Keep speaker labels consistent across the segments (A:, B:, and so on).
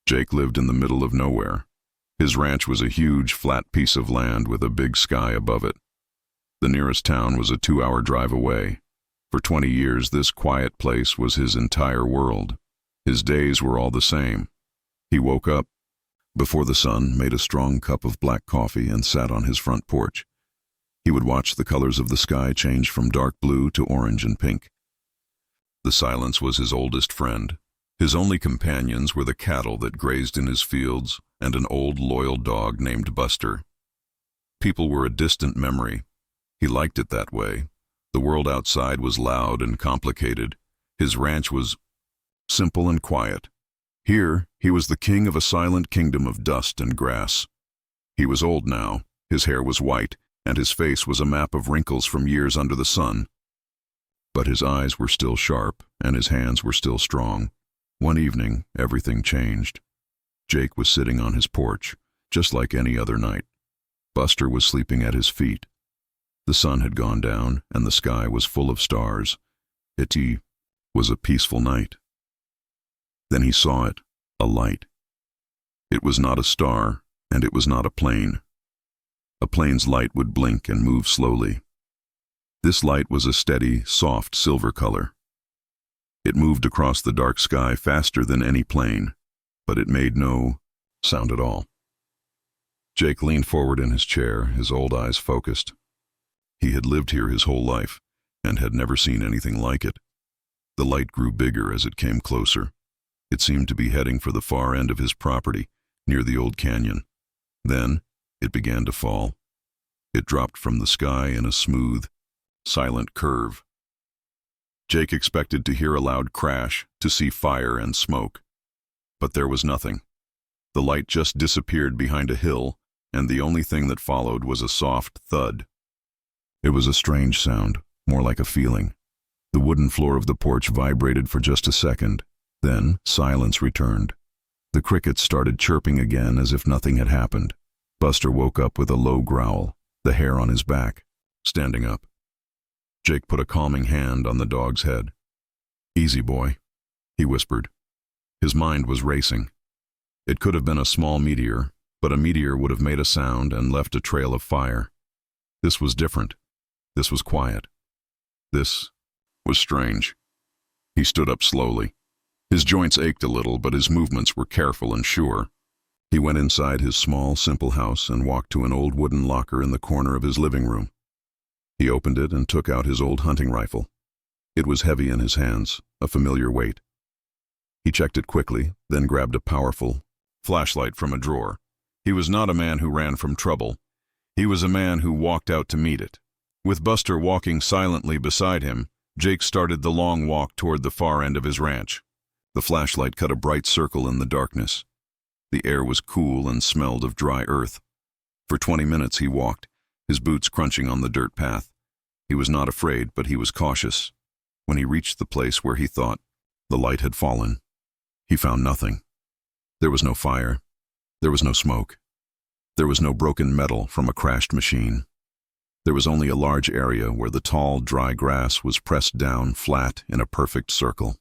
A: Jake lived in the middle of nowhere. His ranch was a huge, flat piece of land with a big sky above it. The nearest town was a 2-hour drive away. For 20 years, this quiet place was his entire world. His days were all the same. He woke up before the sun, made a strong cup of black coffee, and sat on his front porch. He would watch the colors of the sky change from dark blue to orange and pink. The silence was his oldest friend. His only companions were the cattle that grazed in his fields and an old loyal dog named Buster. People were a distant memory. He liked it that way. The world outside was loud and complicated. His ranch was simple and quiet. Here, he was the king of a silent kingdom of dust and grass. He was old now. His hair was white, and his face was a map of wrinkles from years under the sun. But his eyes were still sharp, and his hands were still strong. One evening, everything changed. Jake was sitting on his porch, just like any other night. Buster was sleeping at his feet. The sun had gone down, and the sky was full of stars. It was a peaceful night. Then he saw it, a light. It was not a star, and it was not a plane. A plane's light would blink and move slowly. This light was a steady, soft silver color. It moved across the dark sky faster than any plane, but it made no sound at all. Jake leaned forward in his chair, his old eyes focused. He had lived here his whole life, and had never seen anything like it. The light grew bigger as it came closer. It seemed to be heading for the far end of his property, near the old canyon. Then, it began to fall. It dropped from the sky in a smooth, silent curve. Jake expected to hear a loud crash, to see fire and smoke. But there was nothing. The light just disappeared behind a hill, and the only thing that followed was a soft thud. It was a strange sound, more like a feeling. The wooden floor of the porch vibrated for just a second. Then, silence returned. The crickets started chirping again as if nothing had happened. Buster woke up with a low growl, the hair on his back, standing up. Jake put a calming hand on the dog's head. "Easy, boy," he whispered. His mind was racing. It could have been a small meteor, but a meteor would have made a sound and left a trail of fire. This was different. This was quiet. This was strange. He stood up slowly. His joints ached a little, but his movements were careful and sure. He went inside his small, simple house and walked to an old wooden locker in the corner of his living room. He opened it and took out his old hunting rifle. It was heavy in his hands, a familiar weight. He checked it quickly, then grabbed a powerful flashlight from a drawer. He was not a man who ran from trouble. He was a man who walked out to meet it. With Buster walking silently beside him, Jake started the long walk toward the far end of his ranch. The flashlight cut a bright circle in the darkness. The air was cool and smelled of dry earth. For 20 minutes he walked, his boots crunching on the dirt path. He was not afraid, but he was cautious. When he reached the place where he thought the light had fallen, he found nothing. There was no fire. There was no smoke. There was no broken metal from a crashed machine. There was only a large area where the tall, dry grass was pressed down flat in a perfect circle.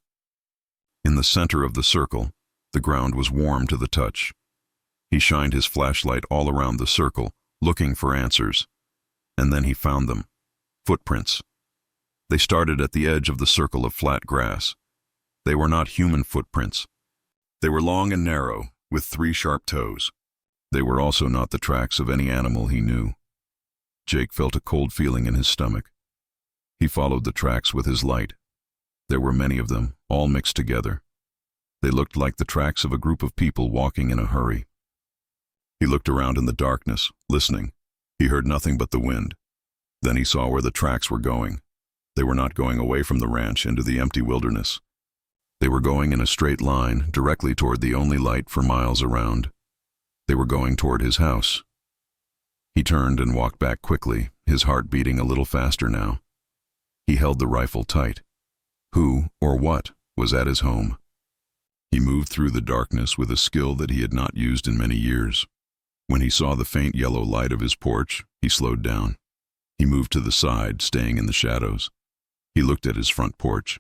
A: In the center of the circle, the ground was warm to the touch. He shined his flashlight all around the circle, looking for answers. And then he found them. Footprints. They started at the edge of the circle of flat grass. They were not human footprints. They were long and narrow, with 3 sharp toes. They were also not the tracks of any animal he knew. Jake felt a cold feeling in his stomach. He followed the tracks with his light. There were many of them, all mixed together. They looked like the tracks of a group of people walking in a hurry. He looked around in the darkness, listening. He heard nothing but the wind. Then he saw where the tracks were going. They were not going away from the ranch into the empty wilderness. They were going in a straight line, directly toward the only light for miles around. They were going toward his house. He turned and walked back quickly, his heart beating a little faster now. He held the rifle tight. Who, or what, was at his home? He moved through the darkness with a skill that he had not used in many years. When he saw the faint yellow light of his porch, he slowed down. He moved to the side, staying in the shadows. He looked at his front porch,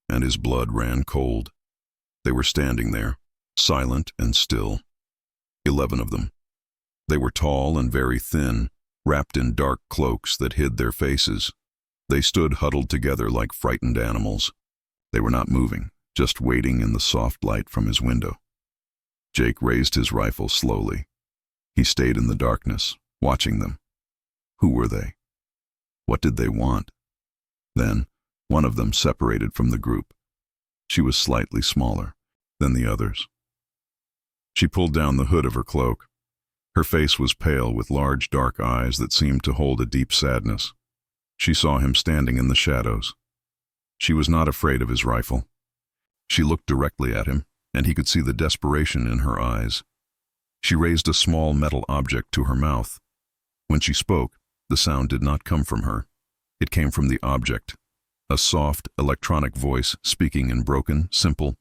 A: and his blood ran cold. They were standing there, silent and still. 11 of them. They were tall and very thin, wrapped in dark cloaks that hid their faces. They stood huddled together like frightened animals. They were not moving, just waiting in the soft light from his window. Jake raised his rifle slowly. He stayed in the darkness, watching them. Who were they? What did they want? Then, one of them separated from the group. She was slightly smaller than the others. She pulled down the hood of her cloak. Her face was pale with large dark eyes that seemed to hold a deep sadness. She saw him standing in the shadows. She was not afraid of his rifle. She looked directly at him, and he could see the desperation in her eyes. She raised a small metal object to her mouth. When she spoke, the sound did not come from her. It came from the object, a soft, electronic voice speaking in broken, simple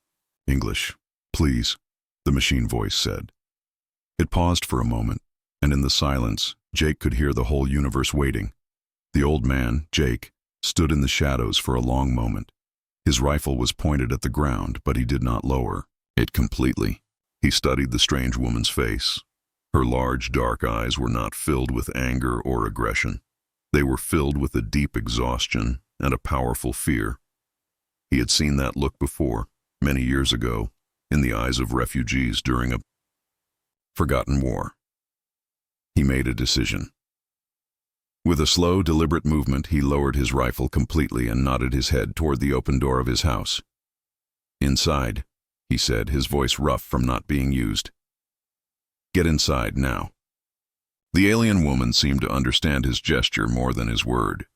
A: English. "Please," the machine voice said. It paused for a moment, and in the silence, Jake could hear the whole universe waiting. The old man, Jake, stood in the shadows for a long moment. His rifle was pointed at the ground, but he did not lower it completely. He studied the strange woman's face. Her large, dark eyes were not filled with anger or aggression. They were filled with a deep exhaustion and a powerful fear. He had seen that look before, many years ago, in the eyes of refugees during a forgotten war. He made a decision. With a slow, deliberate movement, he lowered his rifle completely and nodded his head toward the open door of his house. "Inside," he said, his voice rough from not being used. "Get inside now." The alien woman seemed to understand his gesture more than his word.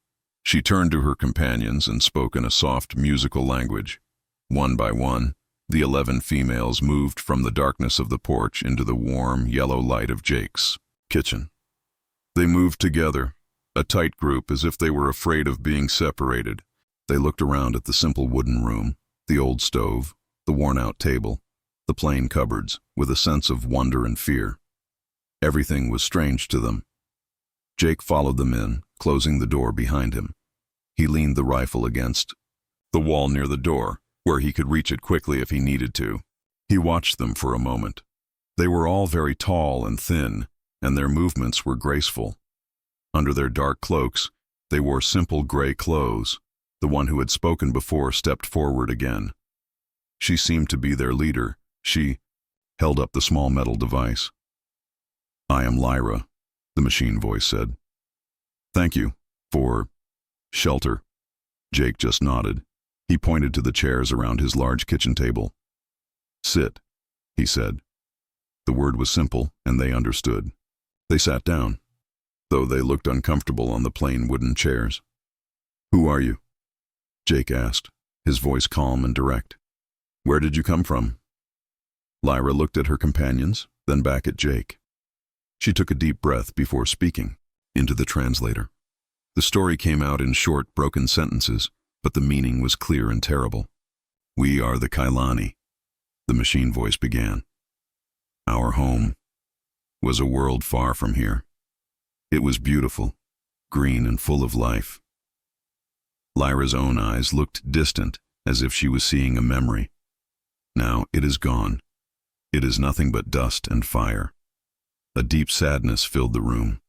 A: She turned to her companions and spoke in a soft, musical language. One by one, the 11 females moved from the darkness of the porch into the warm, yellow light of Jake's kitchen. They moved together, a tight group, as if they were afraid of being separated. They looked around at the simple wooden room, the old stove, the worn-out table, the plain cupboards, with a sense of wonder and fear. Everything was strange to them. Jake followed them in, closing the door behind him. He leaned the rifle against the wall near the door, where he could reach it quickly if he needed to. He watched them for a moment. They were all very tall and thin, and their movements were graceful. Under their dark cloaks, they wore simple gray clothes. The one who had spoken before stepped forward again. She seemed to be their leader. She held up the small metal device. "I am Lyra," the machine voice said. "Thank you for shelter." Jake just nodded. He pointed to the chairs around his large kitchen table. "Sit," he said. The word was simple, and they understood. They sat down, though they looked uncomfortable on the plain wooden chairs. "Who are you?" Jake asked, his voice calm and direct. "Where did you come from?" Lyra looked at her companions, then back at Jake. She took a deep breath before speaking into the translator. The story came out in short, broken sentences, but the meaning was clear and terrible. "We are the Kailani," the machine voice began. "Our home was a world far from here. It was beautiful, green and full of life." Lyra's own eyes looked distant, as if she was seeing a memory. "Now it is gone. It is nothing but dust and fire." A deep sadness filled the room.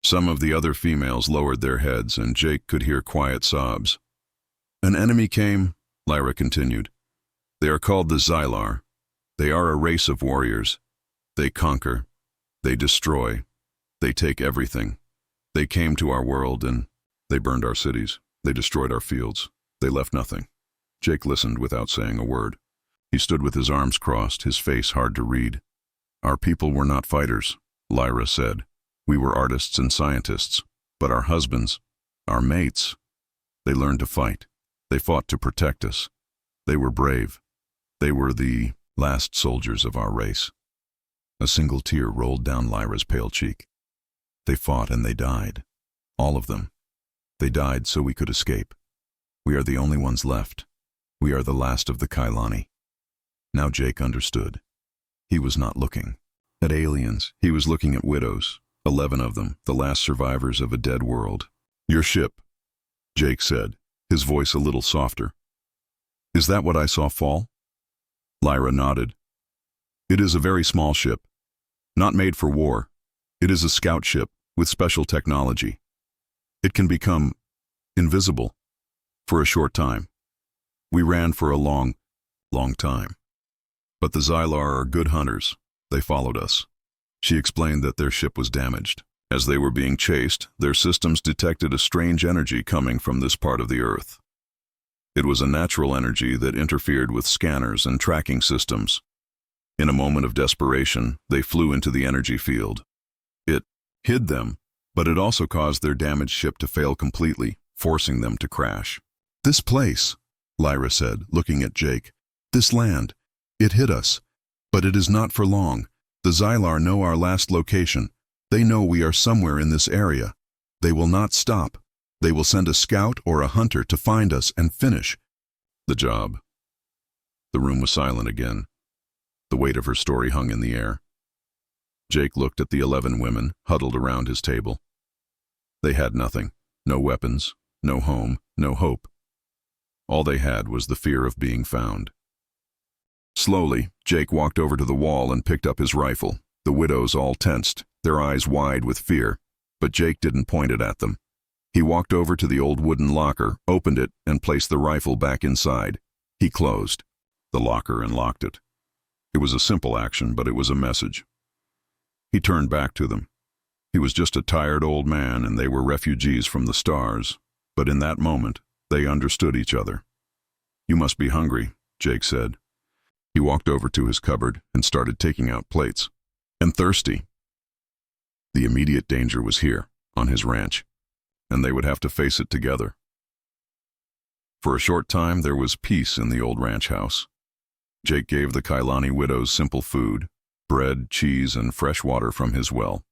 A: Some of the other females lowered their heads, and Jake could hear quiet sobs. "An enemy came," Lyra continued. "They are called the Xylar. They are a race of warriors. They conquer. They destroy. They take everything. They came to our world and they burned our cities. They destroyed our fields. They left nothing." Jake listened without saying a word. He stood with his arms crossed, his face hard to read. "Our people were not fighters," Lyra said. "We were artists and scientists. But our husbands, our mates, they learned to fight. They fought to protect us. They were brave. They were the last soldiers of our race." A single tear rolled down Lyra's pale cheek. "They fought and they died. All of them. They died so we could escape. We are the only ones left. We are the last of the Kailani." Now Jake understood. He was not looking at aliens. He was looking at widows, 11 of them, the last survivors of a dead world. "Your ship," Jake said, his voice a little softer. "Is that what I saw fall?" Lyra nodded. It is a very small ship, not made for war. It is a scout ship with special technology. It can become invisible for a short time. We ran for a long time. But the Xylar are good hunters. They followed us. She explained that their ship was damaged. As they were being chased, their systems detected a strange energy coming from this part of the Earth. It was a natural energy that interfered with scanners and tracking systems. In a moment of desperation, they flew into the energy field. It hid them, but it also caused their damaged ship to fail completely, forcing them to crash. "This place," Lyra said, looking at Jake. "This land. It hit us. But it is not for long. The Xylar know our last location. They know we are somewhere in this area. They will not stop. They will send a scout or a hunter to find us and finish the job." The room was silent again. The weight of her story hung in the air. Jake looked at the 11 women huddled around his table. They had nothing. No weapons, no home, no hope. All they had was the fear of being found. Slowly, Jake walked over to the wall and picked up his rifle. The widows all tensed, their eyes wide with fear, but Jake didn't point it at them. He walked over to the old wooden locker, opened it, and placed the rifle back inside. He closed the locker and locked it. It was a simple action, but it was a message. He turned back to them. He was just a tired old man, and they were refugees from the stars, but in that moment, they understood each other. "You must be hungry," Jake said. He walked over to his cupboard and started taking out plates. "And thirsty." The immediate danger was here, on his ranch, and they would have to face it together. For a short time, there was peace in the old ranch house. Jake gave the Kailani widows simple food, bread, cheese, and fresh water from his well.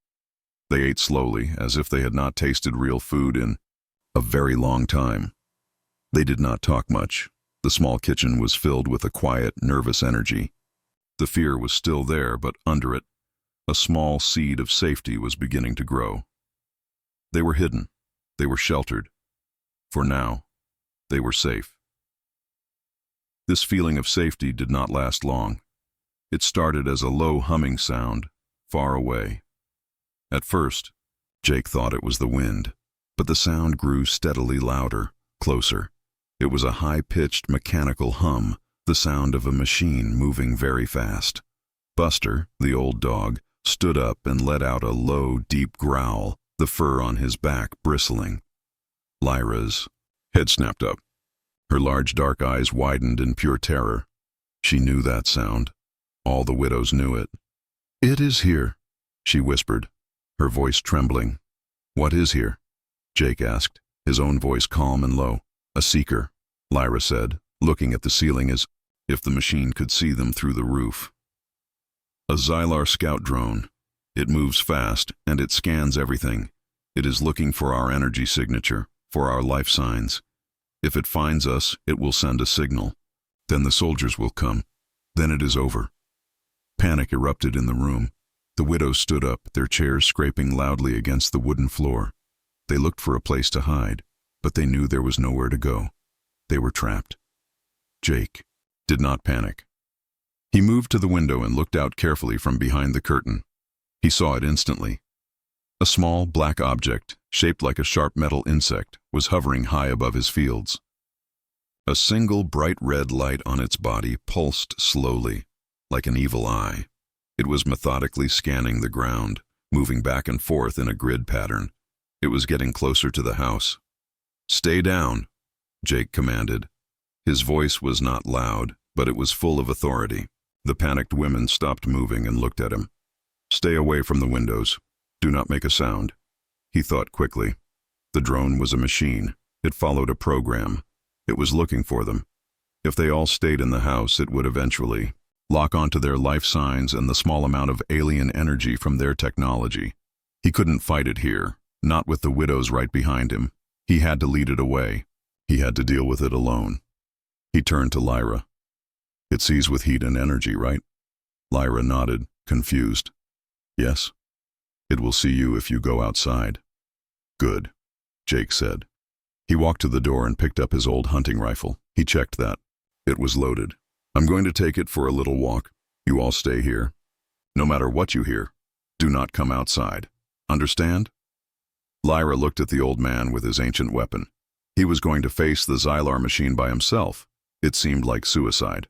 A: They ate slowly, as if they had not tasted real food in a very long time. They did not talk much. The small kitchen was filled with a quiet, nervous energy. The fear was still there, but under it, a small seed of safety was beginning to grow. They were hidden. They were sheltered. For now, they were safe. This feeling of safety did not last long. It started as a low humming sound, far away. At first, Jake thought it was the wind, but the sound grew steadily louder, closer. It was a high-pitched mechanical hum, the sound of a machine moving very fast. Buster, the old dog, stood up and let out a low, deep growl, the fur on his back bristling. Lyra's head snapped up. Her large dark eyes widened in pure terror. She knew that sound. All the widows knew it. "It is here," she whispered, her voice trembling. "What is here?" Jake asked, his own voice calm and low. "A seeker," Lyra said, looking at the ceiling as if the machine could see them through the roof. "A Xylar scout drone. It moves fast, and it scans everything. It is looking for our energy signature, for our life signs. If it finds us, it will send a signal. Then the soldiers will come. Then it is over." Panic erupted in the room. The widows stood up, their chairs scraping loudly against the wooden floor. They looked for a place to hide, but they knew there was nowhere to go. They were trapped. Jake did not panic. He moved to the window and looked out carefully from behind the curtain. He saw it instantly. A small black object, shaped like a sharp metal insect, was hovering high above his fields. A single bright red light on its body pulsed slowly, like an evil eye. It was methodically scanning the ground, moving back and forth in a grid pattern. It was getting closer to the house. "Stay down," Jake commanded. His voice was not loud, but it was full of authority. The panicked women stopped moving and looked at him. "Stay away from the windows. Do not make a sound." He thought quickly. The drone was a machine. It followed a program. It was looking for them. If they all stayed in the house, it would eventually lock onto their life signs and the small amount of alien energy from their technology. He couldn't fight it here, not with the widows right behind him. He had to lead it away. He had to deal with it alone. He turned to Lyra. "It sees with heat and energy, right?" Lyra nodded, confused. "Yes. It will see you if you go outside." "Good," Jake said. He walked to the door and picked up his old hunting rifle. He checked that. It was loaded. "I'm going to take it for a little walk. You all stay here. No matter what you hear, do not come outside. Understand? Lyra looked at the old man with his ancient weapon. He was going to face the Xylar machine by himself. It seemed like suicide.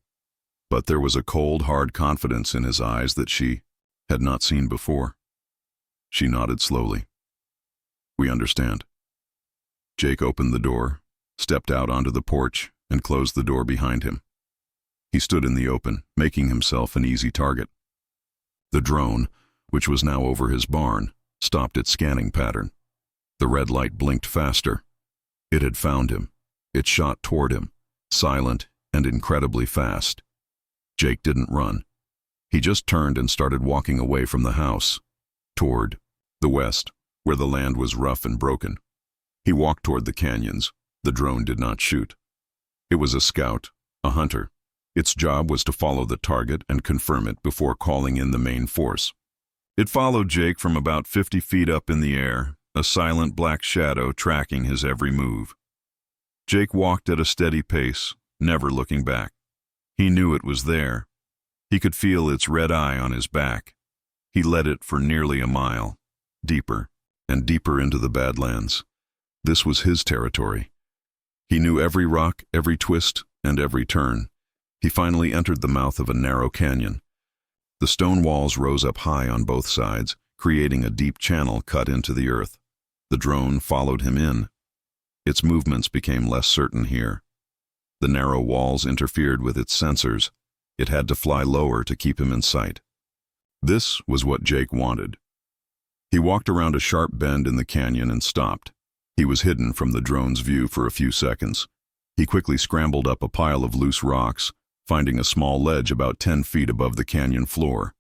A: But there was a cold, hard confidence in his eyes that she had not seen before. She nodded slowly. We understand. Jake opened the door, stepped out onto the porch, and closed the door behind him. He stood in the open, making himself an easy target. The drone, which was now over his barn, stopped its scanning pattern. The red light blinked faster. It had found him. It shot toward him, silent and incredibly fast. Jake didn't run. He just turned and started walking away from the house, toward the west, where the land was rough and broken. He walked toward the canyons. The drone did not shoot. It was a scout, a hunter. Its job was to follow the target and confirm it before calling in the main force. It followed Jake from about 50 feet up in the air, a silent black shadow tracking his every move. Jake walked at a steady pace, never looking back. He knew it was there. He could feel its red eye on his back. He led it for nearly a mile, deeper and deeper into the Badlands. This was his territory. He knew every rock, every twist, and every turn. He finally entered the mouth of a narrow canyon. The stone walls rose up high on both sides, creating a deep channel cut into the earth. The drone followed him in. Its movements became less certain here. The narrow walls interfered with its sensors. It had to fly lower to keep him in sight. This was what Jake wanted. He walked around a sharp bend in the canyon and stopped. He was hidden from the drone's view for a few seconds. He quickly scrambled up a pile of loose rocks, finding a small ledge about 10 feet above the canyon floor.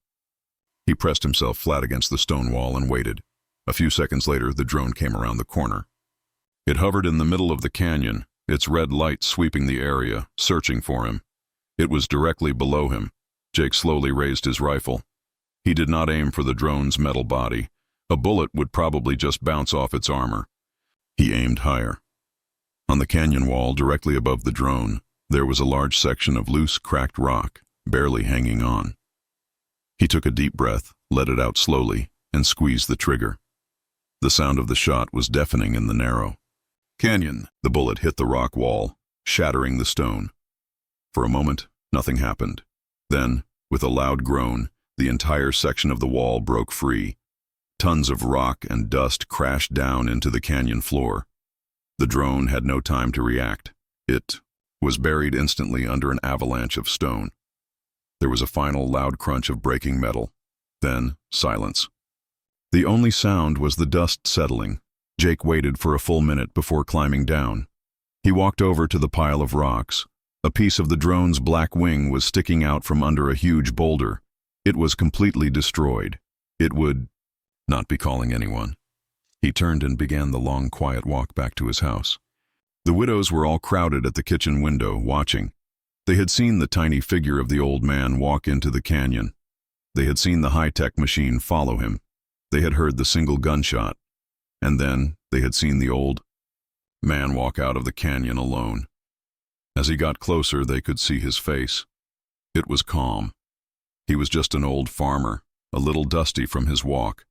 A: He pressed himself flat against the stone wall and waited. A few seconds later, the drone came around the corner. It hovered in the middle of the canyon, its red light sweeping the area, searching for him. It was directly below him. Jake slowly raised his rifle. He did not aim for the drone's metal body. A bullet would probably just bounce off its armor. He aimed higher. On the canyon wall, directly above the drone, there was a large section of loose, cracked rock, barely hanging on. He took a deep breath, let it out slowly, and squeezed the trigger. The sound of the shot was deafening in the narrow canyon. The bullet hit the rock wall, shattering the stone. For a moment, nothing happened. Then, with a loud groan, the entire section of the wall broke free. Tons of rock and dust crashed down into the canyon floor. The drone had no time to react. It was buried instantly under an avalanche of stone. There was a final loud crunch of breaking metal. Then, silence. The only sound was the dust settling. Jake waited for a full minute before climbing down. He walked over to the pile of rocks. A piece of the drone's black wing was sticking out from under a huge boulder. It was completely destroyed. It would not be calling anyone. He turned and began the long, quiet walk back to his house. The widows were all crowded at the kitchen window, watching. They had seen the tiny figure of the old man walk into the canyon. They had seen the high-tech machine follow him. They had heard the single gunshot. And then they had seen the old man walk out of the canyon alone. As he got closer, they could see his face. It was calm. He was just an old farmer, a little dusty from his walk.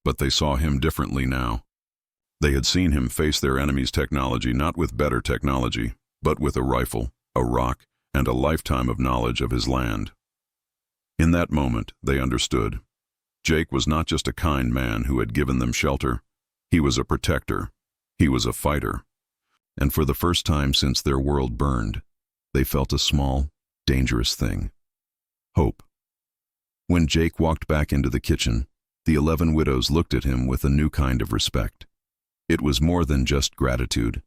A: But they saw him differently now. They had seen him face their enemy's technology, not with better technology, but with a rifle, a rock, and a lifetime of knowledge of his land. In that moment, they understood. Jake was not just a kind man who had given them shelter. He was a protector. He was a fighter. And for the first time since their world burned, they felt a small, dangerous thing. Hope. When Jake walked back into the kitchen, the 11 widows looked at him with a new kind of respect. It was more than just gratitude.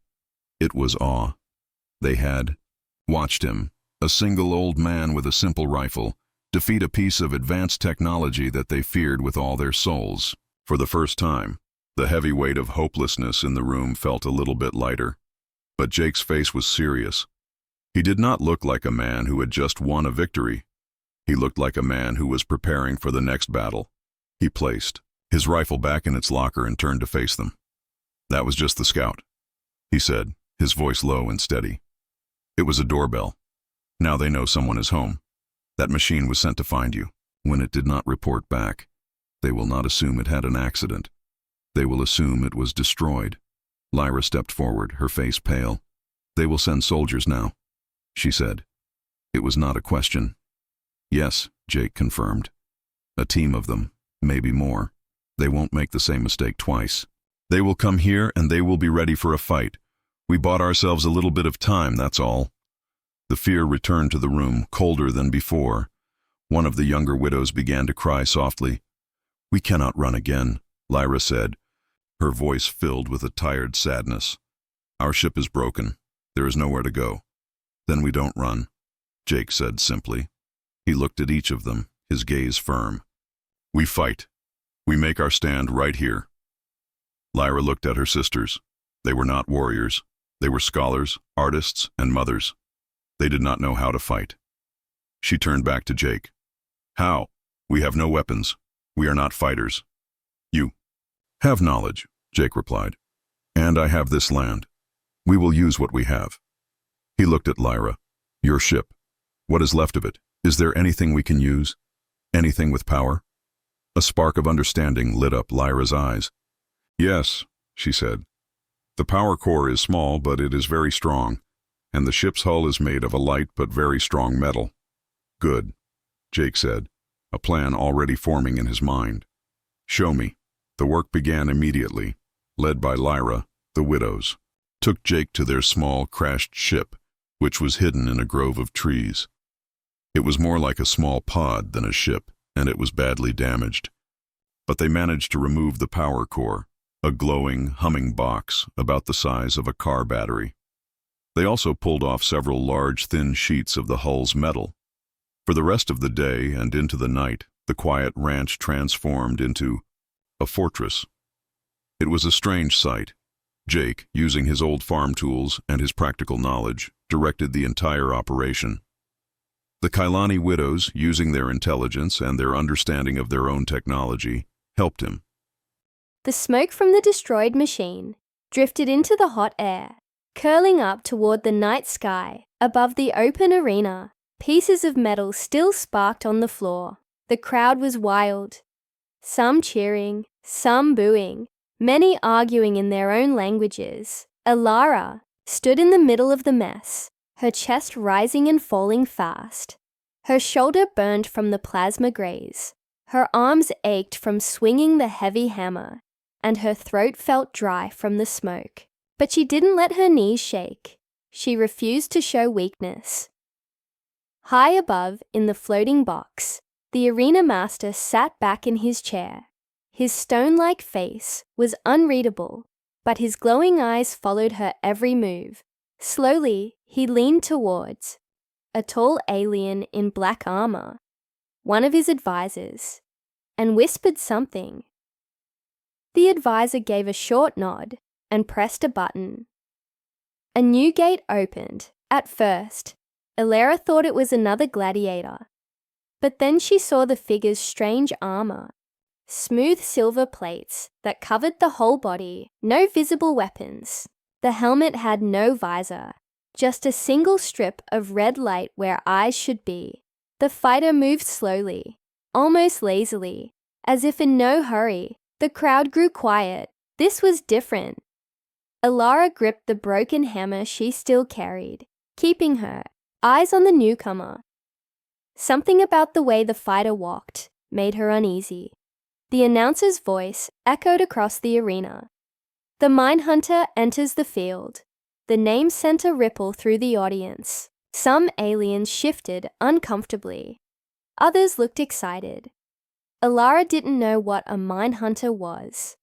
A: It was awe. They had watched him, a single old man with a simple rifle, defeat a piece of advanced technology that they feared with all their souls. For the first time, the heavy weight of hopelessness in the room felt a little bit lighter. But Jake's face was serious. He did not look like a man who had just won a victory. He looked like a man who was preparing for the next battle. He placed his rifle back in its locker and turned to face them. "That was just the scout," he said, his voice low and steady. "It was a doorbell. Now they know someone is home. That machine was sent to find you. When it did not report back, they will not assume it had an accident. They will assume it was destroyed. Lyra stepped forward, her face pale. They will send soldiers now, she said. It was not a question. Yes, Jake confirmed. A team of them, maybe more. They won't make the same mistake twice. They will come here and they will be ready for a fight. We bought ourselves a little bit of time, that's all. The fear returned to the room, colder than before. One of the younger widows began to cry softly. We cannot run again, Lyra said, her voice filled with a tired sadness. Our ship is broken. There is nowhere to go. Then we don't run, Jake said simply. He looked at each of them, his gaze firm. We fight. We make our stand right here. Lyra looked at her sisters. They were not warriors. They were scholars, artists, and mothers. They did not know how to fight. She turned back to Jake. How? We have no weapons. We are not fighters. You have knowledge, Jake replied. And I have this land. We will use what we have. He looked at Lyra. Your ship. What is left of it? Is there anything we can use? Anything with power? A spark of understanding lit up Lyra's eyes. Yes, she said. The power core is small, but it is very strong, and the ship's hull is made of a light but very strong metal. Good, Jake said, a plan already forming in his mind. Show me. The work began immediately, led by Lyra, the widows. Took Jake to their small, crashed ship, which was hidden in a grove of trees. It was more like a small pod than a ship, and it was badly damaged. But they managed to remove the power core, a glowing, humming box about the size of a car battery. They also pulled off several large, thin sheets of the hull's metal. For the rest of the day and into the night, the quiet ranch transformed into a fortress. It was a strange sight. Jake, using his old farm tools and his practical knowledge, directed the entire operation. The Kailani widows, using their intelligence and their understanding of their own technology, helped him.
B: The smoke from the destroyed machine drifted into the hot air, curling up toward the night sky above the open arena. Pieces of metal still sparked on the floor. The crowd was wild, some cheering, some booing, many arguing in their own languages. Alara stood in the middle of the mess, her chest rising and falling fast. Her shoulder burned from the plasma graze. Her arms ached from swinging the heavy hammer, and her throat felt dry from the smoke. But she didn't let her knees shake. She refused to show weakness. High above, in the floating box, the arena master sat back in his chair. His stone-like face was unreadable, but his glowing eyes followed her every move. Slowly, he leaned towards a tall alien in black armor, one of his advisors, and whispered something. The advisor gave a short nod and pressed a button. A new gate opened. At first, Alara thought it was another gladiator, but then she saw the figure's strange armor, smooth silver plates that covered the whole body, no visible weapons. The helmet had no visor, just a single strip of red light where eyes should be. The fighter moved slowly, almost lazily, as if in no hurry. The crowd grew quiet. This was different. Alara gripped the broken hammer she still carried, keeping her eyes on the newcomer. Something about the way the fighter walked made her uneasy. The announcer's voice echoed across the arena. The Mindhunter enters the field. The name sent a ripple through the audience. Some aliens shifted uncomfortably. Others looked excited. Alara didn't know what a Mindhunter was,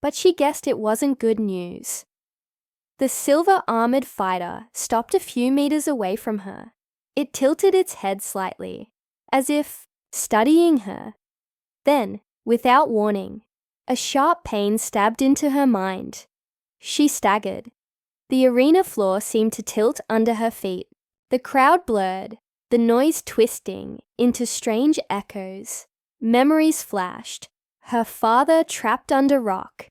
B: but she guessed it wasn't good news. The silver-armored fighter stopped a few meters away from her. It tilted its head slightly, as if studying her. Then, without warning, a sharp pain stabbed into her mind. She staggered. The arena floor seemed to tilt under her feet. The crowd blurred, the noise twisting into strange echoes. Memories flashed. Her father trapped under rock.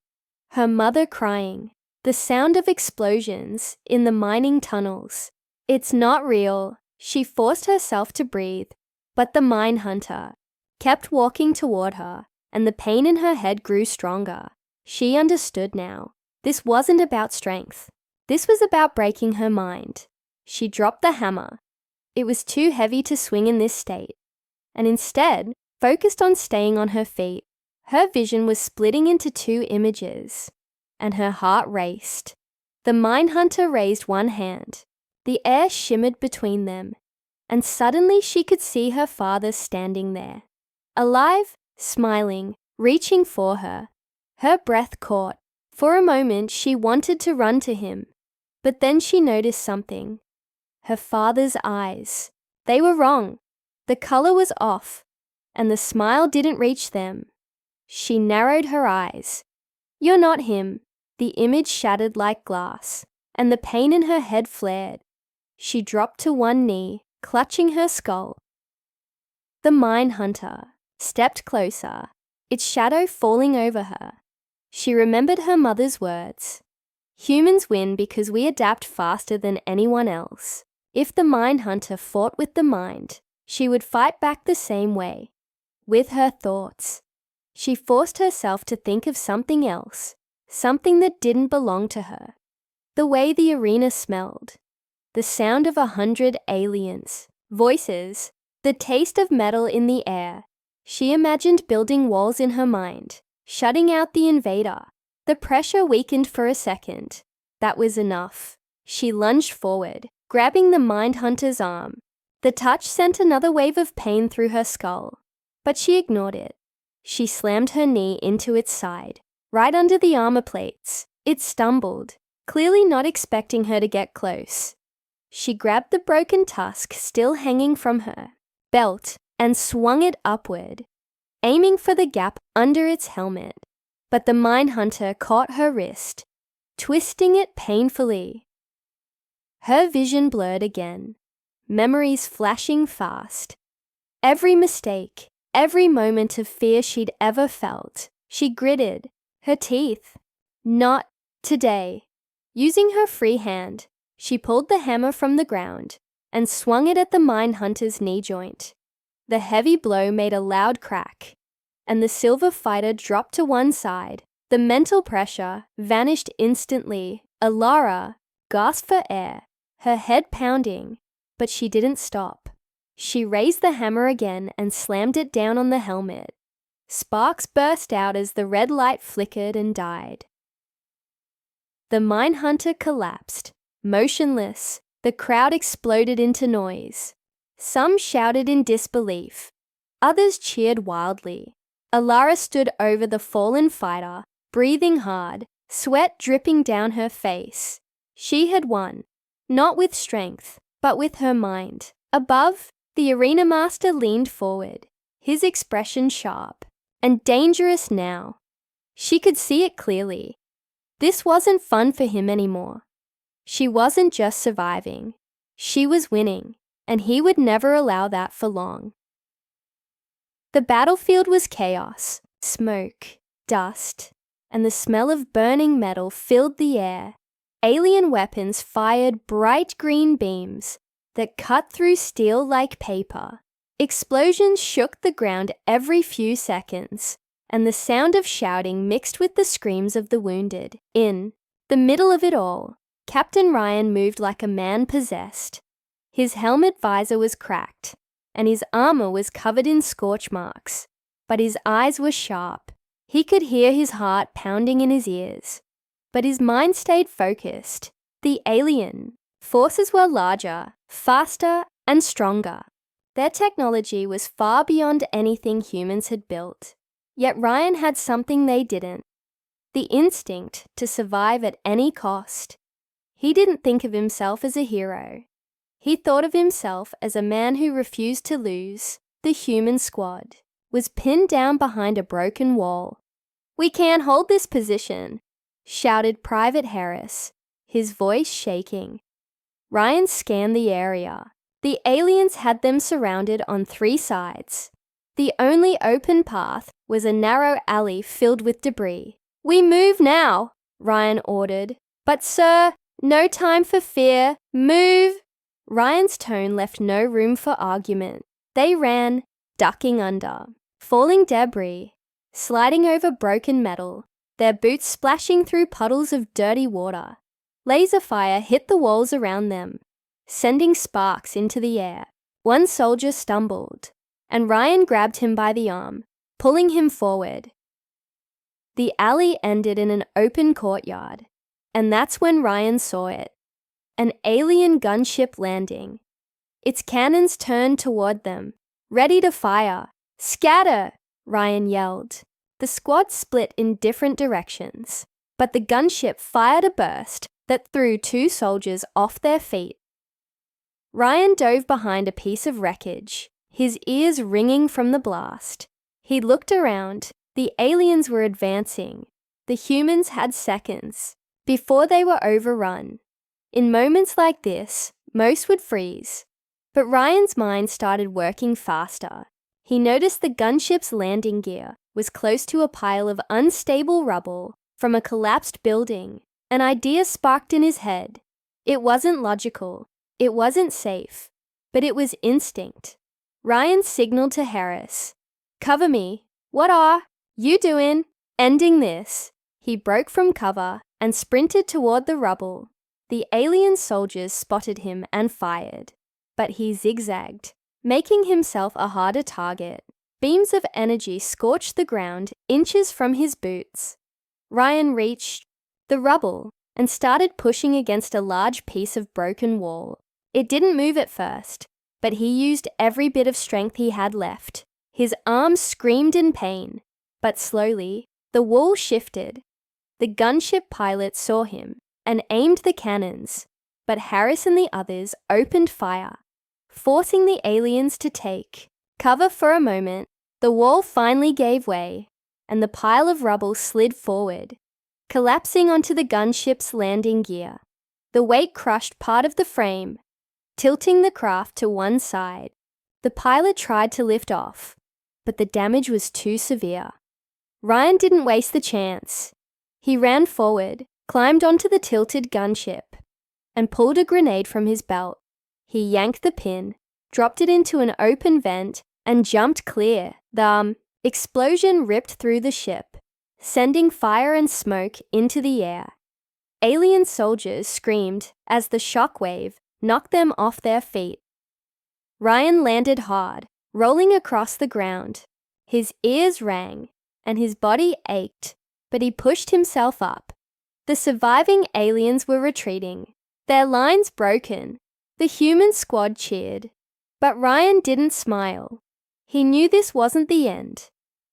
B: Her mother crying. The sound of explosions in the mining tunnels. It's not real. She forced herself to breathe. But the mine hunter kept walking toward her, and the pain in her head grew stronger. She understood now. This wasn't about strength. This was about breaking her mind. She dropped the hammer. It was too heavy to swing in this state, and instead focused on staying on her feet. Her vision was splitting into two images, and her heart raced. The mine hunter raised one hand. The air shimmered between them, and suddenly she could see her father standing there, alive, smiling, reaching for her. Her breath caught. For a moment she wanted to run to him, but then she noticed something. Her father's eyes. They were wrong. The color was off, and the smile didn't reach them. She narrowed her eyes. "You're not him." The image shattered like glass, and the pain in her head flared. She dropped to one knee, clutching her skull. The mine hunter stepped closer, its shadow falling over her. She remembered her mother's words. Humans win because we adapt faster than anyone else. If the mine hunter fought with the mind, she would fight back the same way, with her thoughts. She forced herself to think of something else, something that didn't belong to her. The way the arena smelled, the sound of 100 aliens, voices, the taste of metal in the air. She imagined building walls in her mind, shutting out the invader. The pressure weakened for a second. That was enough. She lunged forward, grabbing the mind hunter's arm. The touch sent another wave of pain through her skull, but she ignored it. She slammed her knee into its side, right under the armor plates. It stumbled, clearly not expecting her to get close. She grabbed the broken tusk still hanging from her belt and swung it upward, aiming for the gap under its helmet. But the mine hunter caught her wrist, twisting it painfully. Her vision blurred again, memories flashing fast. Every mistake, every moment of fear she'd ever felt. She gritted her teeth. Not today. Using her free hand, she pulled the hammer from the ground and swung it at the mine hunter's knee joint. The heavy blow made a loud crack, and the silver fighter dropped to one side. The mental pressure vanished instantly. Alara gasped for air, her head pounding, but she didn't stop. She raised the hammer again and slammed it down on the helmet. Sparks burst out as the red light flickered and died. The mine hunter collapsed, motionless. The crowd exploded into noise. Some shouted in disbelief. Others cheered wildly. Alara stood over the fallen fighter, breathing hard, sweat dripping down her face. She had won, not with strength, but with her mind. Above, the arena master leaned forward, his expression sharp and dangerous now. She could see it clearly. This wasn't fun for him anymore. She wasn't just surviving. She was winning, and he would never allow that for long. The battlefield was chaos. Smoke, dust, and the smell of burning metal filled the air. Alien weapons fired bright green beams that cut through steel like paper. Explosions shook the ground every few seconds, and the sound of shouting mixed with the screams of the wounded. In the middle of it all, Captain Ryan moved like a man possessed. His helmet visor was cracked, and his armor was covered in scorch marks, but his eyes were sharp. He could hear his heart pounding in his ears, but his mind stayed focused. The alien forces were larger, faster, and stronger. Their technology was far beyond anything humans had built. Yet Ryan had something they didn't: the instinct to survive at any cost. He didn't think of himself as a hero. He thought of himself as a man who refused to lose. The human squad was pinned down behind a broken wall. "We can't hold this position," shouted Private Harris, his voice shaking. Ryan scanned the area. The aliens had them surrounded on 3 sides. The only open path was a narrow alley filled with debris. "We move now," Ryan ordered. "But sir, no time for fear. Move!" Ryan's tone left no room for argument. They ran, ducking under, falling debris, sliding over broken metal, their boots splashing through puddles of dirty water. Laser fire hit the walls around them, sending sparks into the air. One soldier stumbled, and Ryan grabbed him by the arm, pulling him forward. The alley ended in an open courtyard, and that's when Ryan saw it. An alien gunship landing. Its cannons turned toward them, ready to fire. "Scatter!" Ryan yelled. The squad split in different directions, but the gunship fired a burst that threw two soldiers off their feet. Ryan dove behind a piece of wreckage, his ears ringing from the blast. He looked around. The aliens were advancing. The humans had seconds before they were overrun. In moments like this, most would freeze. But Ryan's mind started working faster. He noticed the gunship's landing gear was close to a pile of unstable rubble from a collapsed building. An idea sparked in his head. It wasn't logical. It wasn't safe. But it was instinct. Ryan signaled to Harris. "Cover me. What are you doing?" Ending this, he broke from cover and sprinted toward the rubble. The alien soldiers spotted him and fired. But he zigzagged, making himself a harder target. Beams of energy scorched the ground inches from his boots. Ryan reached the rubble and started pushing against a large piece of broken wall. It didn't move at first, but he used every bit of strength he had left. His arms screamed in pain, but slowly, the wall shifted. The gunship pilot saw him and aimed the cannons, but Harris and the others opened fire, forcing the aliens to take cover for a moment. The wall finally gave way, and the pile of rubble slid forward, collapsing onto the gunship's landing gear. The weight crushed part of the frame, tilting the craft to one side. The pilot tried to lift off, but the damage was too severe. Ryan didn't waste the chance. He ran forward, climbed onto the tilted gunship, and pulled a grenade from his belt. He yanked the pin, dropped it into an open vent, and jumped clear. The explosion ripped through the ship, sending fire and smoke into the air. Alien soldiers screamed as the shockwave knocked them off their feet. Ryan landed hard, rolling across the ground. His ears rang, and his body ached, but he pushed himself up. The surviving aliens were retreating, their lines broken. The human squad cheered, but Ryan didn't smile. He knew this wasn't the end.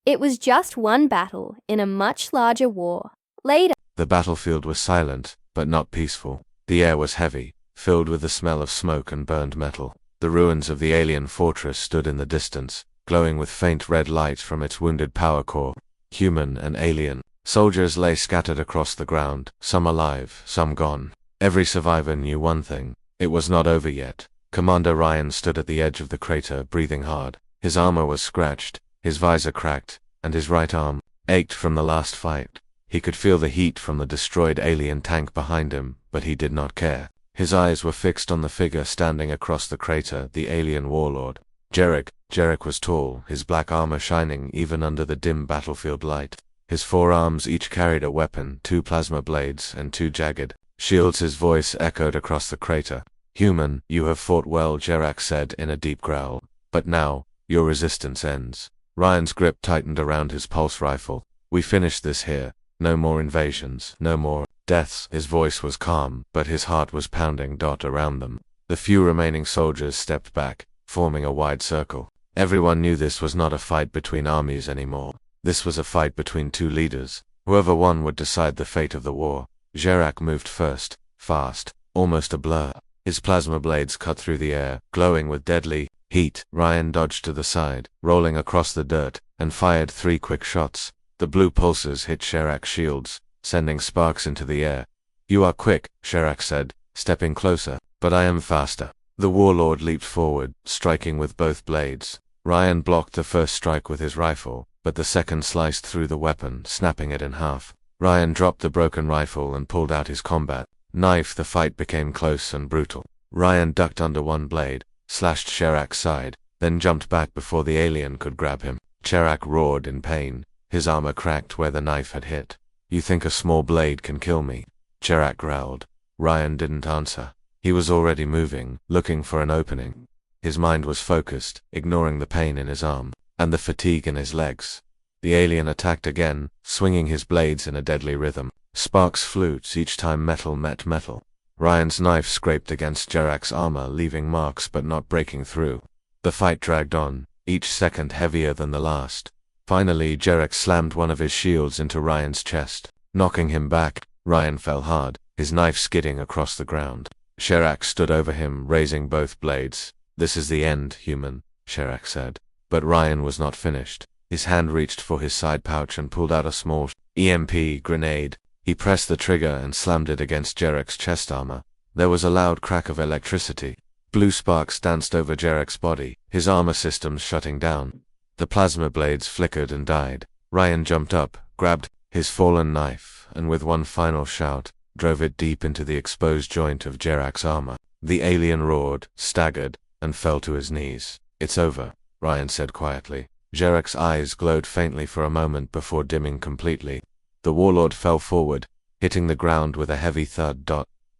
B: It was just one battle in a much larger war. Later,
C: the battlefield was silent, but not peaceful. The air was heavy, filled with the smell of smoke and burned metal. The ruins of the alien fortress stood in the distance, glowing with faint red light from its wounded power core. Human and alien soldiers lay scattered across the ground, some alive, some gone. Every survivor knew one thing: it was not over yet. Commander Ryan stood at the edge of the crater, breathing hard. His armor was scratched, his visor cracked, and his right arm ached from the last fight. He could feel the heat from the destroyed alien tank behind him, but he did not care. His eyes were fixed on the figure standing across the crater, the alien warlord. Jarek was tall, his black armor shining even under the dim battlefield light. His forearms each carried a weapon, 2 plasma blades and 2 jagged shields. His voice echoed across the crater. "Human, you have fought well," Jarek said in a deep growl. "But now, your resistance ends." Ryan's grip tightened around his pulse rifle. "We finished this here. No more invasions, no more deaths." His voice was calm, but his heart was pounding. Around them, the few remaining soldiers stepped back, forming a wide circle. Everyone knew this was not a fight between armies anymore. This was a fight between two leaders. Whoever won would decide the fate of the war. Jarek moved first, fast, almost a blur. His plasma blades cut through the air, glowing with deadly heat. Ryan dodged to the side, rolling across the dirt, and fired 3 quick shots. The blue pulses hit Jarek's shields, sending sparks into the air. "You are quick," Jarek said, stepping closer, "but I am faster." The warlord leaped forward, striking with both blades. Ryan blocked the first strike with his rifle, but the second sliced through the weapon, snapping it in half. Ryan dropped the broken rifle and pulled out his combat knife. The fight became close and brutal. Ryan ducked under one blade, slashed Jarek's side, then jumped back before the alien could grab him. Cherak roared in pain. His armor cracked where the knife had hit. "You think a small blade can kill me?" Cherak growled. Ryan didn't answer. He was already moving, looking for an opening. His mind was focused, ignoring the pain in his arm, and the fatigue in his legs. The alien attacked again, swinging his blades in a deadly rhythm. Sparks flew each time metal met metal. Ryan's knife scraped against Cherak's armor, leaving marks but not breaking through. The fight dragged on, each second heavier than the last. Finally, Cherak slammed one of his shields into Ryan's chest. Knocking him back, Ryan fell hard, his knife skidding across the ground. Cherak stood over him, raising both blades. "This is the end, human," Cherak said. But Ryan was not finished. His hand reached for his side pouch and pulled out a small EMP grenade. He pressed the trigger and slammed it against Cherak's chest armor. There was a loud crack of electricity. Blue sparks danced over Cherak's body, his armor systems shutting down. The plasma blades flickered and died. Ryan jumped up, grabbed his fallen knife, and with one final shout, drove it deep into the exposed joint of Cherak's armor. The alien roared, staggered, and fell to his knees. "It's over," Ryan said quietly. Cherak's eyes glowed faintly for a moment before dimming completely. The warlord fell forward, hitting the ground with a heavy thud.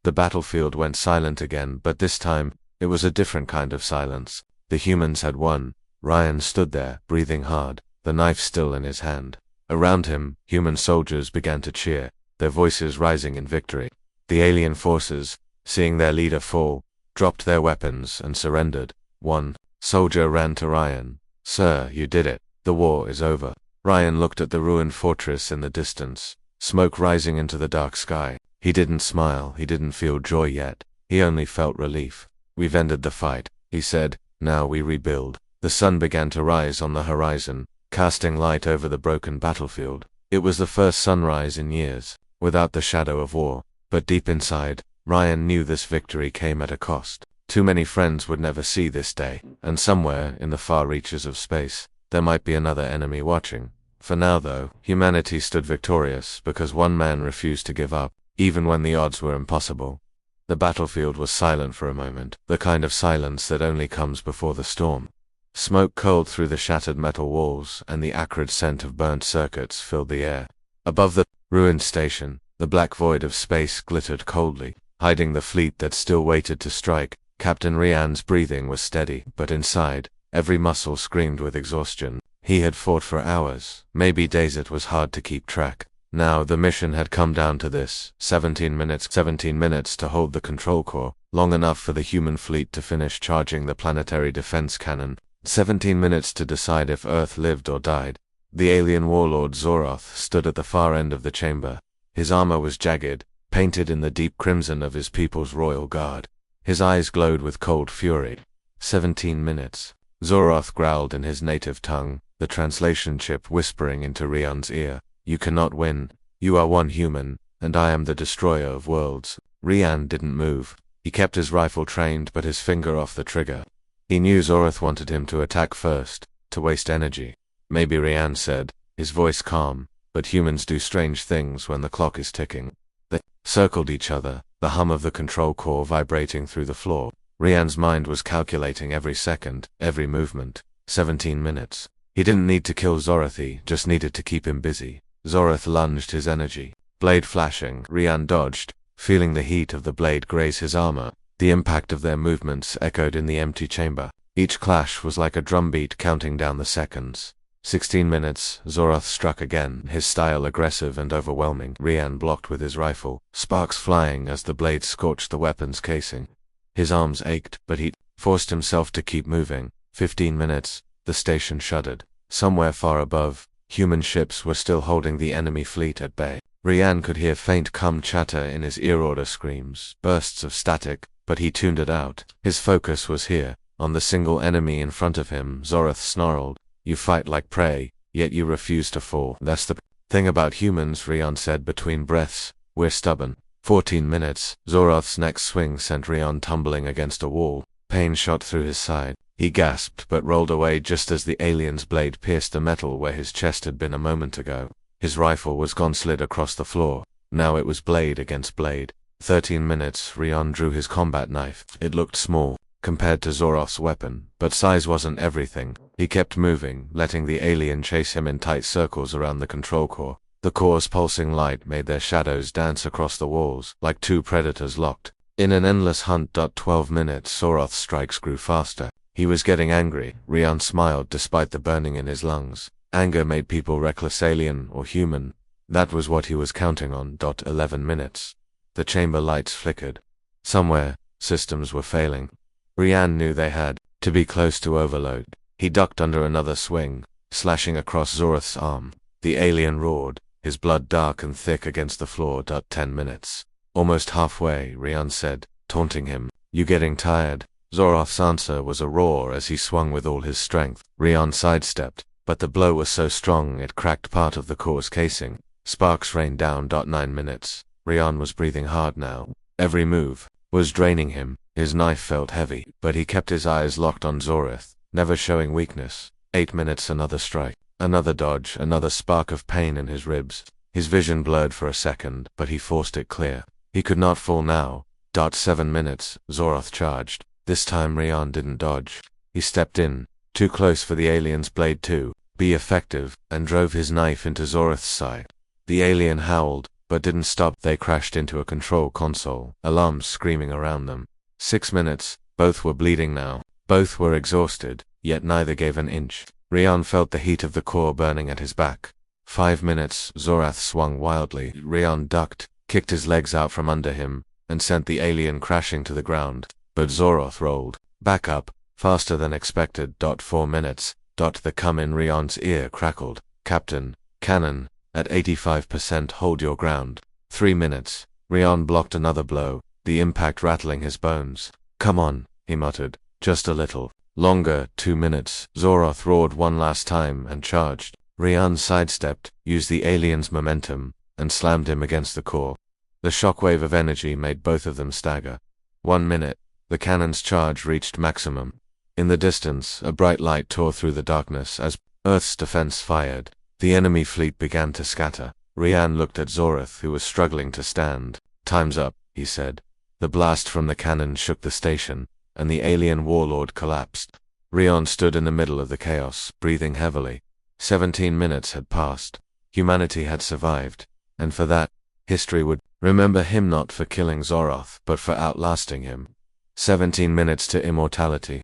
C: The battlefield went silent again, but this time, it was a different kind of silence. The humans had won. Ryan stood there, breathing hard, the knife still in his hand. Around him, human soldiers began to cheer, their voices rising in victory. The alien forces, seeing their leader fall, dropped their weapons and surrendered. One soldier ran to Ryan. "Sir, you did it. The war is over." Ryan looked at the ruined fortress in the distance, smoke rising into the dark sky. He didn't smile, he didn't feel joy yet. He only felt relief. "We've ended the fight," he said. "Now we rebuild." The sun began to rise on the horizon, casting light over the broken battlefield. It was the first sunrise in years, without the shadow of war. But deep inside, Ryan knew this victory came at a cost. Too many friends would never see this day, and somewhere, in the far reaches of space, there might be another enemy watching. For now, though, humanity stood victorious because one man refused to give up, even when the odds were impossible. The battlefield was silent for a moment, the kind of silence that only comes before the storm. Smoke curled through the shattered metal walls, and the acrid scent of burnt circuits filled the air. Above the ruined station, the black void of space glittered coldly, hiding the fleet that still waited to strike. Captain Ryan's breathing was steady, but inside, every muscle screamed with exhaustion. He had fought for hours, maybe days. It was hard to keep track. Now the mission had come down to this: 17 minutes to hold the control core, long enough for the human fleet to finish charging the planetary defense cannon, 17 minutes to decide if Earth lived or died. The alien warlord Zoroth stood at the far end of the chamber. His armor was jagged, painted in the deep crimson of his people's royal guard. His eyes glowed with cold fury. 17 minutes. Zoroth growled in his native tongue, the translation chip whispering into Rion's ear. "You cannot win. You are one human, and I am the destroyer of worlds." Rian didn't move. He kept his rifle trained but his finger off the trigger. He knew Zoroth wanted him to attack first, to waste energy. "Maybe," Rian said, his voice calm, "but humans do strange things when the clock is ticking." They circled each other, the hum of the control core vibrating through the floor. Rian's mind was calculating every second, every movement. 17 minutes. He didn't need to kill Zoroth, he just needed to keep him busy. Zoroth lunged his energy. Blade flashing, Rian dodged, feeling the heat of the blade graze his armor. The impact of their movements echoed in the empty chamber. Each clash was like a drumbeat counting down the seconds. 16 minutes, Zoroth struck again, his style aggressive and overwhelming. Rian blocked with his rifle, sparks flying as the blade scorched the weapon's casing. His arms ached, but he forced himself to keep moving. 15 minutes, the station shuddered. Somewhere far above, human ships were still holding the enemy fleet at bay. Rian could hear faint chatter in his ear-order screams, bursts of static, but he tuned it out. His focus was here, on the single enemy in front of him. Zoroth snarled, "You fight like prey, yet you refuse to fall. That's the thing about humans," Rian said between breaths. "We're stubborn." 14 minutes, Zoroth's next swing sent Rian tumbling against a wall. Pain shot through his side. He gasped but rolled away just as the alien's blade pierced the metal where his chest had been a moment ago. His rifle was gone, slid across the floor. Now it was blade against blade. 13 minutes, Rian drew his combat knife. It looked small, compared to Zoroth's weapon, but size wasn't everything. He kept moving, letting the alien chase him in tight circles around the control core. The core's pulsing light made their shadows dance across the walls, like two predators locked. In an endless hunt. 12 minutes, Zoroth's strikes grew faster. He was getting angry. Rian smiled despite the burning in his lungs. Anger made people reckless, alien or human. That was what he was counting on. 11 minutes. The chamber lights flickered. Somewhere, systems were failing. Rian knew they had to be close to overload. He ducked under another swing, slashing across Zoroth's arm. The alien roared, his blood dark and thick against the floor. 10 minutes. Almost halfway, Rian said, taunting him. You getting tired? Zoroth's answer was a roar as he swung with all his strength. Rian sidestepped, but the blow was so strong it cracked part of the core's casing. Sparks rained down. 9 minutes. Rian was breathing hard now. Every move was draining him. His knife felt heavy, but he kept his eyes locked on Zoroth, never showing weakness. 8 minutes. Another strike. Another dodge, another spark of pain in his ribs. His vision blurred for a second, but he forced it clear. He could not fall now. 7 minutes. Zoroth charged. This time Rian didn't dodge. He stepped in, too close for the alien's blade to be effective, and drove his knife into Zoroth's side. The alien howled, but didn't stop. They crashed into a control console, alarms screaming around them. 6 minutes. Both were bleeding now. Both were exhausted, yet neither gave an inch. Rian felt the heat of the core burning at his back. 5 minutes. Zoroth swung wildly. Rian ducked, kicked his legs out from under him, and sent the alien crashing to the ground. But Zoroth rolled back up, faster than expected. 4 minutes. The cum in Rian's ear crackled. Captain, cannon, at 85%, hold your ground. 3 minutes. Rian blocked another blow, the impact rattling his bones. Come on, he muttered. Just a little longer. 2 minutes. Zoroth roared one last time and charged. Rian sidestepped, used the alien's momentum, and slammed him against the core. The shockwave of energy made both of them stagger. 1 minute. The cannon's charge reached maximum. In the distance, a bright light tore through the darkness as Earth's defense fired. The enemy fleet began to scatter. Rian looked at Zoroth, who was struggling to stand. Time's up, he said. The blast from the cannon shook the station, and the alien warlord collapsed. Rian stood in the middle of the chaos, breathing heavily. 17 minutes had passed. Humanity had survived, and for that, history would remember him, not for killing Zoroth, but for outlasting him. 17 minutes to immortality.